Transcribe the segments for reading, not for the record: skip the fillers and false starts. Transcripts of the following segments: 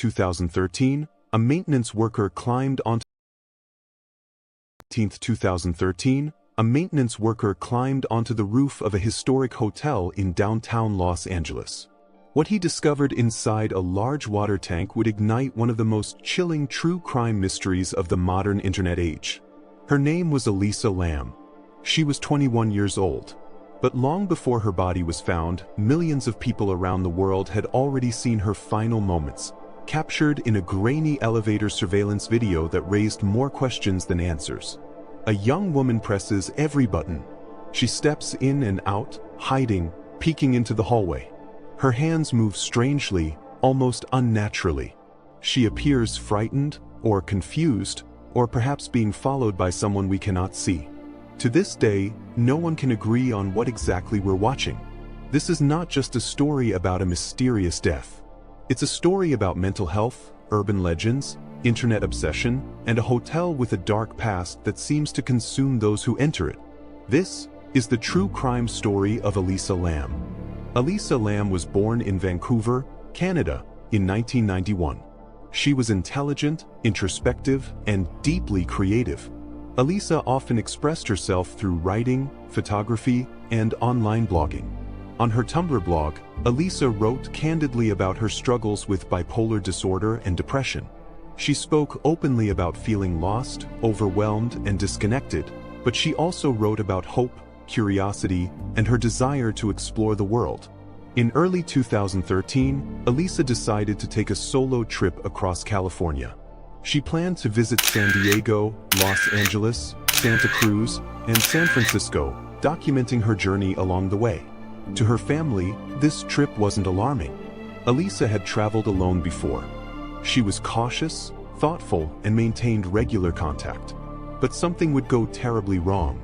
2013, a maintenance worker climbed onto 2013, a maintenance worker climbed onto the roof of a historic hotel in downtown Los Angeles. What he discovered inside a large water tank would ignite one of the most chilling true crime mysteries of the modern internet age. Her name was Elisa Lam. She was 21 years old. But long before her body was found, millions of people around the world had already seen her final moments, captured in a grainy elevator surveillance video that raised more questions than answers. A young woman presses every button. She steps in and out, hiding, peeking into the hallway. Her hands move strangely, almost unnaturally. She appears frightened, or confused, or perhaps being followed by someone we cannot see. To this day, no one can agree on what exactly we're watching. This is not just a story about a mysterious death. It's a story about mental health, urban legends, internet obsession, and a hotel with a dark past that seems to consume those who enter it. This is the true crime story of Elisa Lam. Elisa Lam was born in Vancouver, Canada, in 1991. She was intelligent, introspective, and deeply creative. Elisa often expressed herself through writing, photography, and online blogging. On her Tumblr blog, Elisa wrote candidly about her struggles with bipolar disorder and depression. She spoke openly about feeling lost, overwhelmed, and disconnected, but she also wrote about hope, curiosity, and her desire to explore the world. In early 2013, Elisa decided to take a solo trip across California. She planned to visit San Diego, Los Angeles, Santa Cruz, and San Francisco, documenting her journey along the way. To her family, this trip wasn't alarming. Elisa had traveled alone before. She was cautious, thoughtful, and maintained regular contact. But something would go terribly wrong.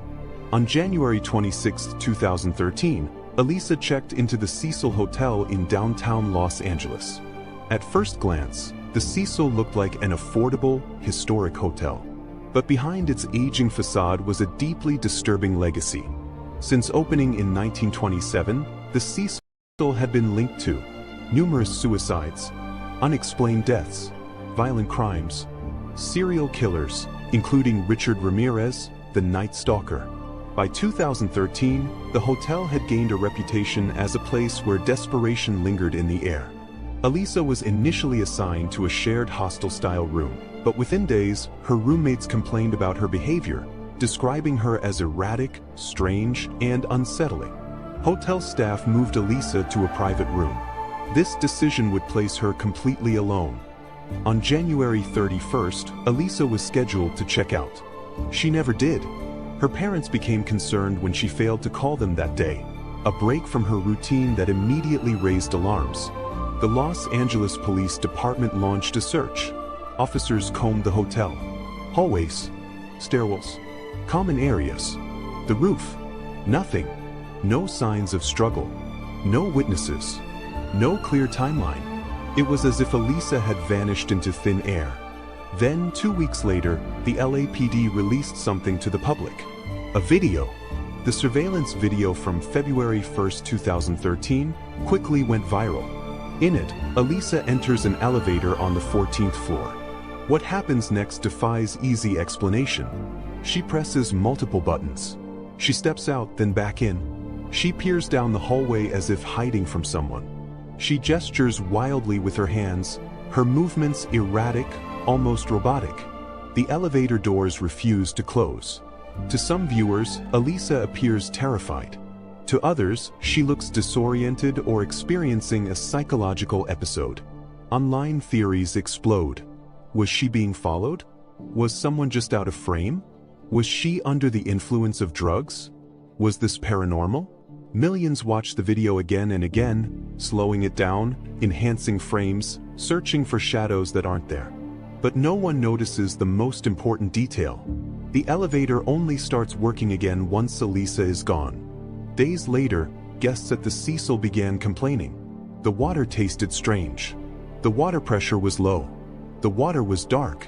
On January 26, 2013, Elisa checked into the Cecil Hotel in downtown Los Angeles. At first glance, the Cecil looked like an affordable, historic hotel. But behind its aging facade was a deeply disturbing legacy. Since opening in 1927, the Cecil had been linked to numerous suicides, unexplained deaths, violent crimes, serial killers, including Richard Ramirez, the Night Stalker. By 2013, the hotel had gained a reputation as a place where desperation lingered in the air. Elisa was initially assigned to a shared hostel-style room, but within days, her roommates complained about her behavior, describing her as erratic, strange, and unsettling. Hotel staff moved Elisa to a private room. This decision would place her completely alone. On January 31st, Elisa was scheduled to check out. She never did. Her parents became concerned when she failed to call them that day, a break from her routine that immediately raised alarms. The Los Angeles Police Department launched a search. Officers combed the hotel. Hallways, stairwells, common areas. The roof, nothing. No signs of struggle. No witnesses. No clear timeline. It was as if Elisa had vanished into thin air. Then, 2 weeks later, the LAPD released something to the public. A video. The surveillance video from February 1, 2013, quickly went viral. In it, Elisa enters an elevator on the 14th floor. What happens next defies easy explanation. She presses multiple buttons. She steps out, then back in. She peers down the hallway as if hiding from someone. She gestures wildly with her hands, her movements erratic, almost robotic. The elevator doors refuse to close. To some viewers, Elisa appears terrified. To others, she looks disoriented or experiencing a psychological episode. Online theories explode. Was she being followed? Was someone just out of frame? Was she under the influence of drugs? Was this paranormal? Millions watch the video again and again, slowing it down, enhancing frames, searching for shadows that aren't there. But no one notices the most important detail. The elevator only starts working again once Elisa is gone. Days later, guests at the Cecil began complaining. The water tasted strange. The water pressure was low. The water was dark.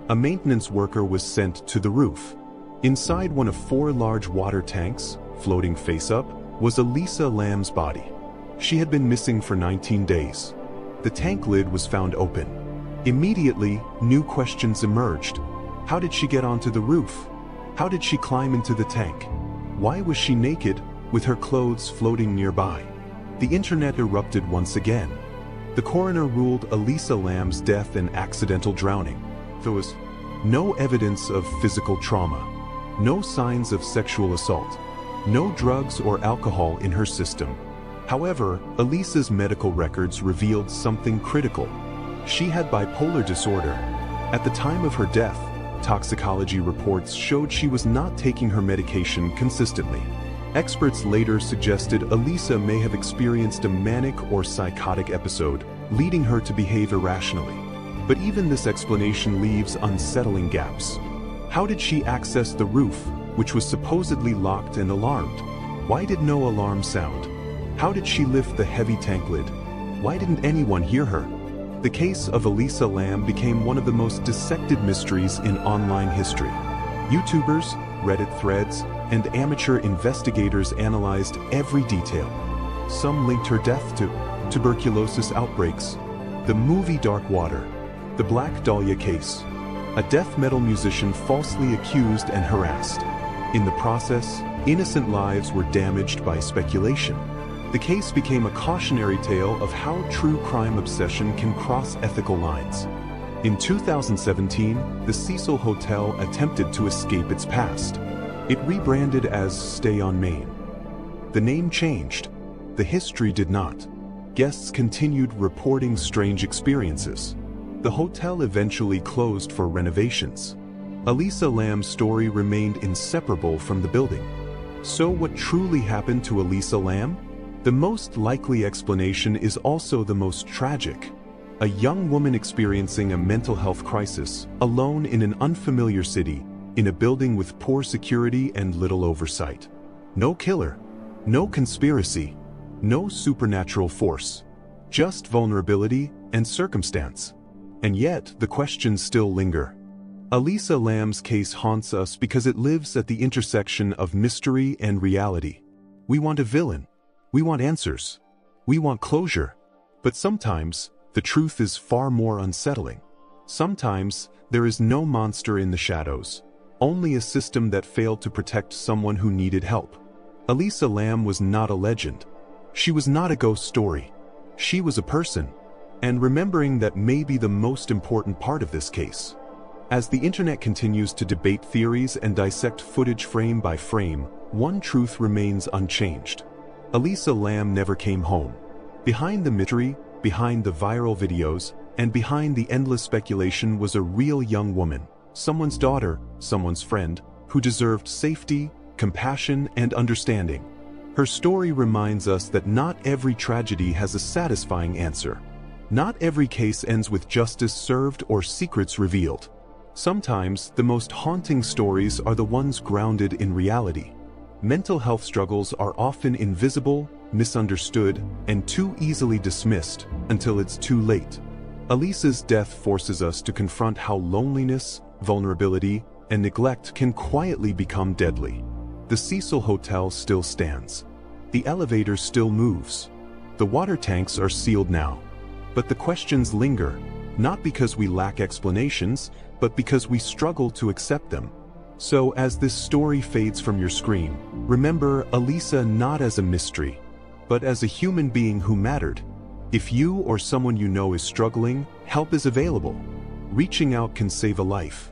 A maintenance worker was sent to the roof. Inside one of 4 large water tanks, floating face up, was Elisa Lam's body. She had been missing for 19 days. The tank lid was found open. Immediately, new questions emerged. How did she get onto the roof? How did she climb into the tank? Why was she naked, with her clothes floating nearby? The internet erupted once again. The coroner ruled Elisa Lam's death an accidental drowning. There was no evidence of physical trauma, no signs of sexual assault, no drugs or alcohol in her system. However, Elisa's medical records revealed something critical. She had bipolar disorder. At the time of her death, toxicology reports showed she was not taking her medication consistently. Experts later suggested Elisa may have experienced a manic or psychotic episode, leading her to behave irrationally. But even this explanation leaves unsettling gaps. How did she access the roof, which was supposedly locked and alarmed? Why did no alarm sound? How did she lift the heavy tank lid? Why didn't anyone hear her? The case of Elisa Lam became one of the most dissected mysteries in online history. YouTubers, Reddit threads, and amateur investigators analyzed every detail. Some linked her death to tuberculosis outbreaks, the movie Dark Water, the Black Dahlia case, a death metal musician falsely accused and harassed. In the process, innocent lives were damaged by speculation. The case became a cautionary tale of how true crime obsession can cross ethical lines. In 2017, the Cecil Hotel attempted to escape its past. It rebranded as Stay on Main. The name changed. The history did not. Guests continued reporting strange experiences. The hotel eventually closed for renovations. Elisa Lam's story remained inseparable from the building. So what truly happened to Elisa Lam? The most likely explanation is also the most tragic. A young woman experiencing a mental health crisis, alone in an unfamiliar city, in a building with poor security and little oversight. No killer, no conspiracy, no supernatural force, just vulnerability and circumstance. And yet, the questions still linger. Elisa Lam's case haunts us because it lives at the intersection of mystery and reality. We want a villain. We want answers. We want closure. But sometimes, the truth is far more unsettling. Sometimes, there is no monster in the shadows, only a system that failed to protect someone who needed help. Elisa Lam was not a legend. She was not a ghost story. She was a person. And remembering that may be the most important part of this case. As the internet continues to debate theories and dissect footage frame by frame, one truth remains unchanged. Elisa Lam never came home. Behind the mystery, behind the viral videos, and behind the endless speculation was a real young woman, someone's daughter, someone's friend, who deserved safety, compassion, and understanding. Her story reminds us that not every tragedy has a satisfying answer. Not every case ends with justice served or secrets revealed. Sometimes, the most haunting stories are the ones grounded in reality. Mental health struggles are often invisible, misunderstood, and too easily dismissed until it's too late. Elisa's death forces us to confront how loneliness, vulnerability, and neglect can quietly become deadly. The Cecil Hotel still stands. The elevator still moves. The water tanks are sealed now. But the questions linger, not because we lack explanations, but because we struggle to accept them. So as this story fades from your screen, remember Elisa not as a mystery, but as a human being who mattered. If you or someone you know is struggling, help is available. Reaching out can save a life.